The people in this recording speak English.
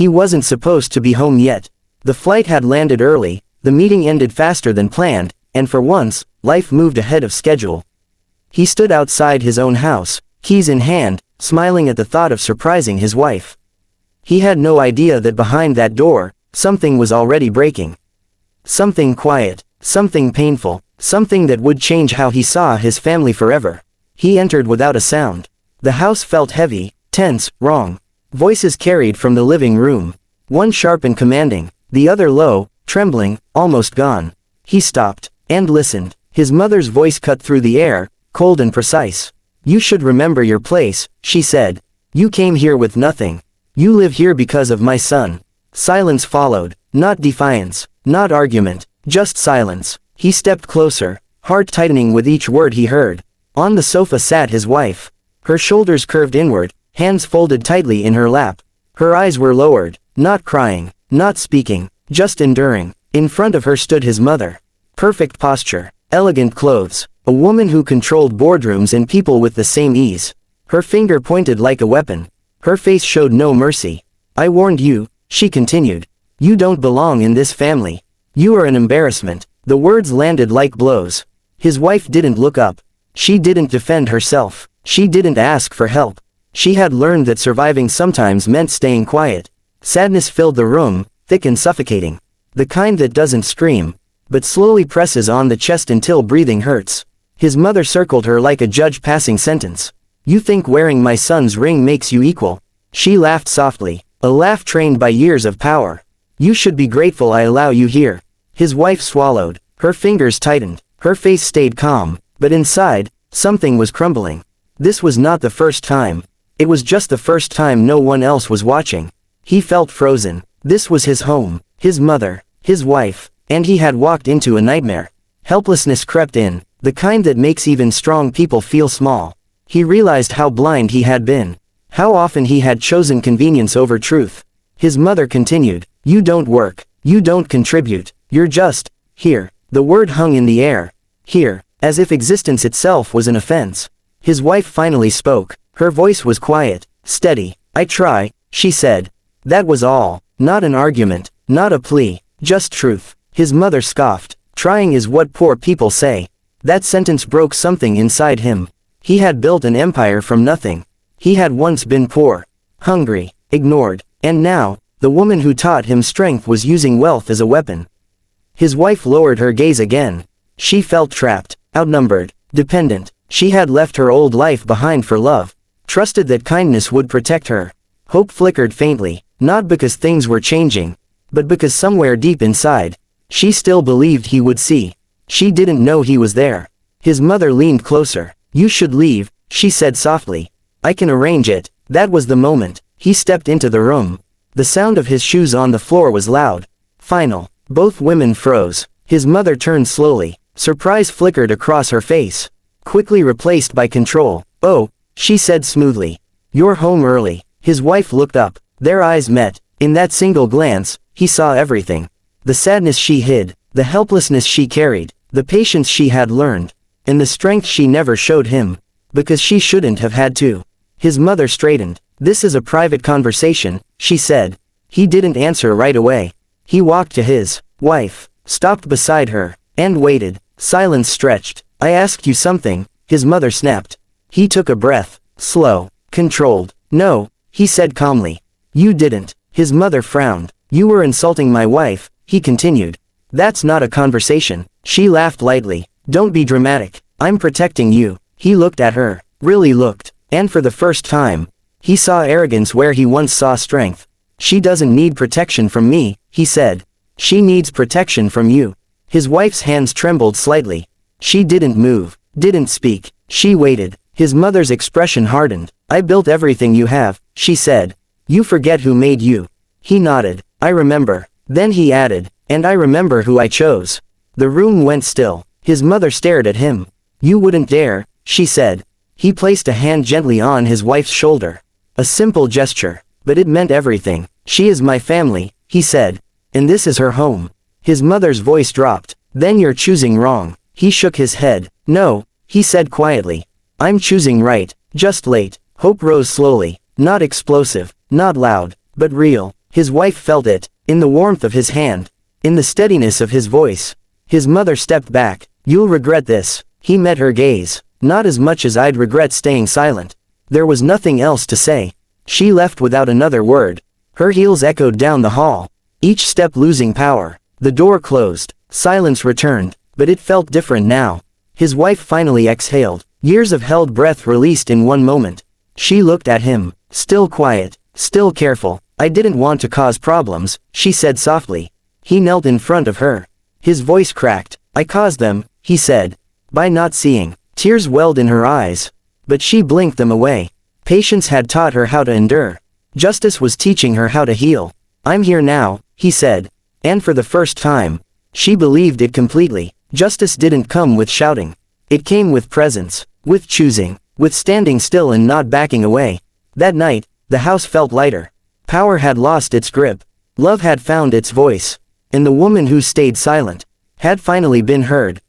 He wasn't supposed to be home yet. The flight had landed early, the meeting ended faster than planned, and for once, life moved ahead of schedule. He stood outside his own house, keys in hand, smiling at the thought of surprising his wife. He had no idea that behind that door, something was already breaking. Something quiet, something painful, something that would change how he saw his family forever. He entered without a sound. The house felt heavy, tense, wrong. Voices carried from the living room. One sharp and commanding, the other low, trembling, almost gone. He stopped, and listened. His mother's voice cut through the air, cold and precise. "You should remember your place," she said. "You came here with nothing. You live here because of my son." Silence followed, not defiance, not argument, just silence. He stepped closer, heart tightening with each word he heard. On the sofa sat his wife. Her shoulders curved inward, hands folded tightly in her lap. Her eyes were lowered, not crying, not speaking, just enduring. In front of her stood his mother. Perfect posture, elegant clothes, a woman who controlled boardrooms and people with the same ease. Her finger pointed like a weapon. Her face showed no mercy. "I warned you," she continued. "You don't belong in this family. You are an embarrassment." The words landed like blows. His wife didn't look up. She didn't defend herself. She didn't ask for help. She had learned that surviving sometimes meant staying quiet. Sadness filled the room, thick and suffocating. The kind that doesn't scream, but slowly presses on the chest until breathing hurts. His mother circled her like a judge passing sentence. "You think wearing my son's ring makes you equal?" She laughed softly, a laugh trained by years of power. "You should be grateful I allow you here." His wife swallowed, her fingers tightened, her face stayed calm, but inside, something was crumbling. This was not the first time. It was just the first time no one else was watching. He felt frozen. This was his home, his mother, his wife, and he had walked into a nightmare. Helplessness crept in, the kind that makes even strong people feel small. He realized how blind he had been. How often he had chosen convenience over truth. His mother continued, "You don't work. You don't contribute. You're just here." The word hung in the air. Here, as if existence itself was an offense. His wife finally spoke. Her voice was quiet, steady. "I try," she said. That was all. Not an argument, not a plea, just truth. His mother scoffed. "Trying is what poor people say." That sentence broke something inside him. He had built an empire from nothing. He had once been poor, hungry, ignored, and now, the woman who taught him strength was using wealth as a weapon. His wife lowered her gaze again. She felt trapped, outnumbered, dependent. She had left her old life behind for love, trusted that kindness would protect her. Hope flickered faintly, not because things were changing, but because somewhere deep inside, she still believed he would see. She didn't know he was there. His mother leaned closer. "You should leave," she said softly. "I can arrange it." That was the moment. He stepped into the room. The sound of his shoes on the floor was loud. Final. Both women froze. His mother turned slowly. Surprise flickered across her face, quickly replaced by control. "Oh," she said smoothly. "You're home early." His wife looked up. Their eyes met. In that single glance, he saw everything. The sadness she hid, the helplessness she carried, the patience she had learned, and the strength she never showed him, because she shouldn't have had to. His mother straightened. "This is a private conversation," she said. He didn't answer right away. He walked to his wife, stopped beside her, and waited. Silence stretched. "I asked you something," his mother snapped. He took a breath, slow, controlled. "No," he said calmly. "You didn't." His mother frowned. "You were insulting my wife," he continued. "That's not a conversation." She laughed lightly. "Don't be dramatic. I'm protecting you." He looked at her, really looked, and for the first time, he saw arrogance where he once saw strength. "She doesn't need protection from me," he said. "She needs protection from you." His wife's hands trembled slightly. She didn't move, didn't speak. She waited. His mother's expression hardened. "I built everything you have," she said. "You forget who made you." He nodded. "I remember." Then he added, "And I remember who I chose." The room went still. His mother stared at him. "You wouldn't dare," she said. He placed a hand gently on his wife's shoulder. A simple gesture, but it meant everything. "She is my family," he said. "And this is her home." His mother's voice dropped. "Then you're choosing wrong." He shook his head. "No," he said quietly. "I'm choosing right, just late." Hope rose slowly, not explosive, not loud, but real. His wife felt it, in the warmth of his hand, in the steadiness of his voice. His mother stepped back. "You'll regret this." He met her gaze. "Not as much as I'd regret staying silent." There was nothing else to say. She left without another word. Her heels echoed down the hall, each step losing power. The door closed. Silence returned, but it felt different now. His wife finally exhaled. Years of held breath released in one moment. She looked at him, still quiet, still careful. "I didn't want to cause problems," she said softly. He knelt in front of her. His voice cracked. "I caused them," he said. "By not seeing." Tears welled in her eyes. But she blinked them away. Patience had taught her how to endure. Justice was teaching her how to heal. "I'm here now," he said. And for the first time, she believed it completely. Justice didn't come with shouting. It came with presence, with choosing, with standing still and not backing away. That night, the house felt lighter. Power had lost its grip. Love had found its voice. And the woman who stayed silent had finally been heard.